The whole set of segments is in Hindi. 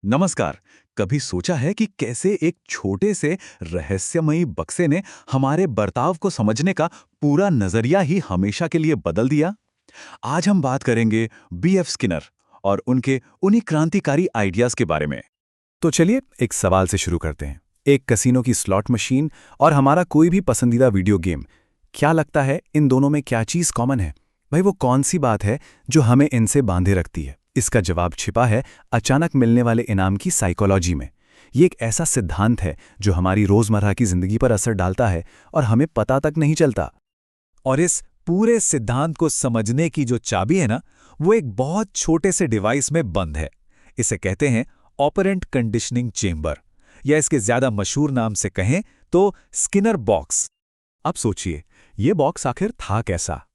नमस्कार। कभी सोचा है कि कैसे एक छोटे से रहस्यमयी बक्से ने हमारे बर्ताव को समझने का पूरा नजरिया ही हमेशा के लिए बदल दिया? आज हम बात करेंगे बीएफ स्किनर और उनके उन्हीं क्रांतिकारी आइडियाज के बारे में। तो चलिए एक सवाल से शुरू करते हैं। एक कसिनो की स्लॉट मशीन और हमारा कोई भी पसंदीदा वीडियो गेम, क्या लगता है इन दोनों में क्या चीज़ कॉमन है? भाई वो कौन सी बात है जो हमें इनसे बांधे रखती है? इसका जवाब छिपा है अचानक मिलने वाले इनाम की साइकोलॉजी में। ये एक ऐसा सिद्धांत है जो हमारी रोज़मर्रा की ज़िंदगी पर असर डालता है और हमें पता तक नहीं चलता। और इस पूरे सिद्धांत को समझने की जो चाबी है ना, वो एक बहुत छोटे से डिवाइस में बंद है। इसे कहते हैं ऑपरेंट कंडीशनिंग चेंबर, या इसके ज्यादा मशहूर नाम से कहें तो स्किनर बॉक्स। अब सोचिए, ये बॉक्स आखिर था कैसा?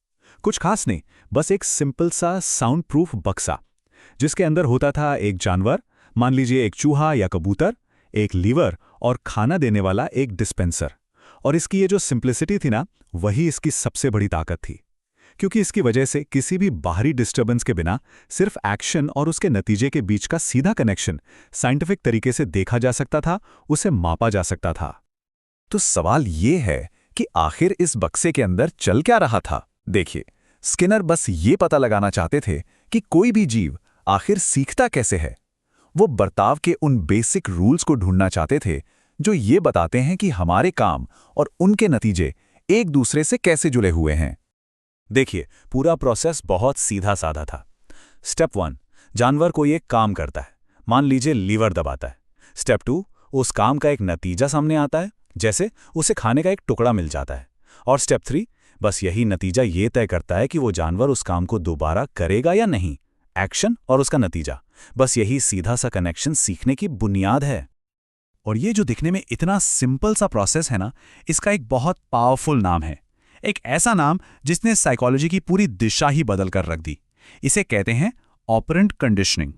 कुछ खास नहीं, बस एक सिंपल सा साउंड प्रूफ बक्सा जिसके अंदर होता था एक जानवर, मान लीजिए एक चूहा या कबूतर, एक लीवर और खाना देने वाला एक डिस्पेंसर। और इसकी ये जो सिंप्लिसिटी थी ना, वही इसकी सबसे बड़ी ताकत थी, क्योंकि इसकी वजह से किसी भी बाहरी डिस्टर्बेंस के बिना सिर्फ एक्शन और उसके नतीजे के बीच का सीधा कनेक्शन साइंटिफिक तरीके से देखा जा सकता था, उसे मापा जा सकता था। तो सवाल ये है कि आखिर इस बक्से के अंदर चल क्या रहा था? देखिए, स्किनर बस ये पता लगाना चाहते थे कि कोई भी जीव आखिर सीखता कैसे है। वो बर्ताव के उन बेसिक रूल्स को ढूंढना चाहते थे जो ये बताते हैं कि हमारे काम और उनके नतीजे एक दूसरे से कैसे जुड़े हुए हैं। देखिए, पूरा प्रोसेस बहुत सीधा साधा था। स्टेप 1, जानवर कोई एक काम करता है, मान लीजिए लीवर दबाता है। स्टेप 2, उस काम का एक नतीजा सामने आता है, जैसे उसे खाने का एक टुकड़ा मिल जाता है। और स्टेप 3, बस यही नतीजा ये तय करता है कि वो जानवर उस काम को दोबारा करेगा या नहीं। एक्शन और उसका नतीजा, बस यही सीधा सा कनेक्शन सीखने की बुनियाद है। और ये जो दिखने में इतना सिंपल सा प्रोसेस है ना, इसका एक बहुत पावरफुल नाम है। एक ऐसा नाम जिसने साइकोलॉजी की पूरी दिशा ही बदल कर रख दी। इसे कहते हैं ऑपरेंट कंडीशनिंग।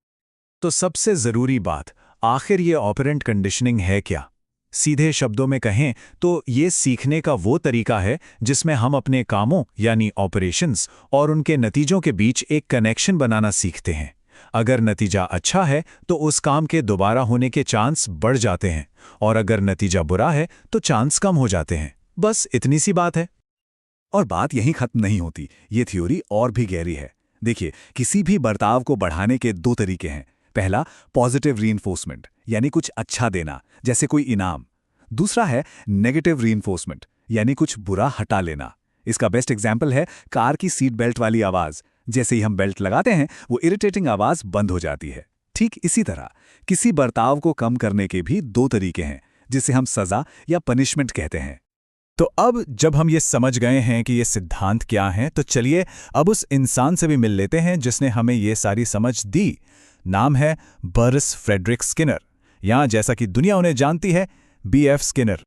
तो सबसे जरूरी बात, आखिर ये ऑपरेंट कंडीशनिंग है क्या? सीधे शब्दों में कहें तो ये सीखने का वो तरीका है जिसमें हम अपने कामों यानी ऑपरेशंस और उनके नतीजों के बीच एक कनेक्शन बनाना सीखते हैं। अगर नतीजा अच्छा है तो उस काम के दोबारा होने के चांस बढ़ जाते हैं, और अगर नतीजा बुरा है तो चांस कम हो जाते हैं। बस इतनी सी बात है। और बात यहीं खत्म नहीं होती, ये थ्योरी और भी गहरी है। देखिए, किसी भी बर्ताव को बढ़ाने के दो तरीके हैं। पहला, पॉजिटिव रीइंफोर्समेंट, यानी कुछ अच्छा देना, जैसे कोई इनाम। दूसरा है नेगेटिव रीइंफोर्समेंट, यानी कुछ बुरा हटा लेना। इसका बेस्ट एग्जाम्पल है कार की सीट बेल्ट वाली आवाज। जैसे ही हम बेल्ट लगाते हैं, वो इरिटेटिंग आवाज बंद हो जाती है। ठीक इसी तरह किसी बर्ताव को कम करने के भी दो तरीके हैं, जिसे हम सजा या पनिशमेंट कहते हैं। तो अब जब हम ये समझ गए हैं कि ये सिद्धांत क्या हैं, तो चलिए अब उस इंसान से भी मिल लेते हैं जिसने हमें ये सारी समझ दी। नाम है बर्स फ्रेडरिक स्किनर, या जैसा कि दुनिया उन्हें जानती है, बीएफ स्किनर।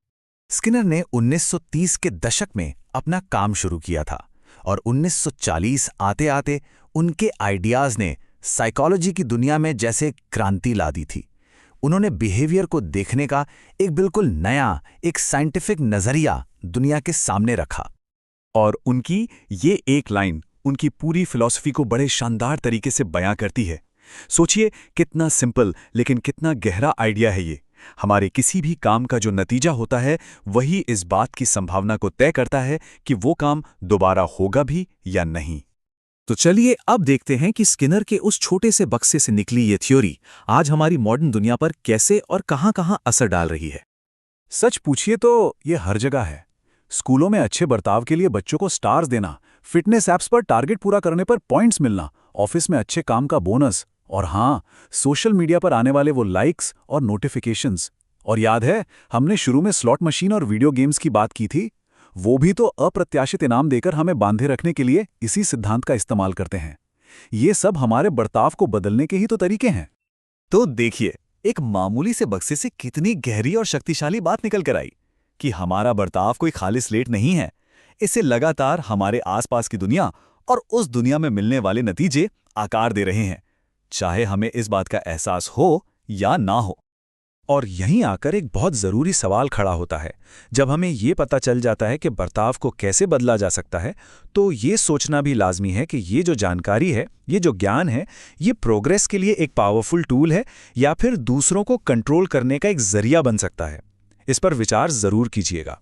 स्किनर ने 1930 के दशक में अपना काम शुरू किया था और 1940 आते आते उनके आइडियाज ने साइकोलॉजी की दुनिया में जैसे क्रांति ला दी थी। उन्होंने बिहेवियर को देखने का एक बिल्कुल नया, एक साइंटिफिक नजरिया दुनिया के सामने रखा। और उनकी ये एक लाइन उनकी पूरी फिलॉसफी को बड़े शानदार तरीके से बयां करती है। सोचिए, कितना सिंपल लेकिन कितना गहरा आइडिया है ये। हमारे किसी भी काम का जो नतीजा होता है, वही इस बात की संभावना को तय करता है कि वो काम दोबारा होगा भी या नहीं। तो चलिए अब देखते हैं कि स्किनर के उस छोटे से बक्से से निकली ये थ्योरी आज हमारी मॉडर्न दुनिया पर कैसे और कहां-कहां असर डाल रही है। सच पूछिए तो ये हर जगह है। स्कूलों में अच्छे बर्ताव के लिए बच्चों को स्टार्स देना, फिटनेस ऐप्स पर टारगेट पूरा करने पर पॉइंट्स मिलना, ऑफिस में अच्छे काम का बोनस, और हाँ, सोशल मीडिया पर आने वाले वो लाइक्स और नोटिफिकेशंस। और याद है, हमने शुरू में स्लॉट मशीन और वीडियो गेम्स की बात की थी। वो भी तो अप्रत्याशित इनाम देकर हमें बांधे रखने के लिए इसी सिद्धांत का इस्तेमाल करते हैं। ये सब हमारे बर्ताव को बदलने के ही तो तरीके हैं। तो देखिए, एक मामूली से बक्से से कितनी गहरी और शक्तिशाली बात निकल कर आई कि हमारा बर्ताव कोई खाली स्लेट नहीं है। इसे लगातार हमारे आसपास की दुनिया और उस दुनिया में मिलने वाले नतीजे आकार दे रहे हैं, चाहे हमें इस बात का एहसास हो या ना हो। और यहीं आकर एक बहुत ज़रूरी सवाल खड़ा होता है। जब हमें ये पता चल जाता है कि बर्ताव को कैसे बदला जा सकता है, तो ये सोचना भी लाजमी है कि ये जो जानकारी है, ये जो ज्ञान है, ये प्रोग्रेस के लिए एक पावरफुल टूल है या फिर दूसरों को कंट्रोल करने का एक जरिया बन सकता है। इस पर विचार ज़रूर कीजिएगा।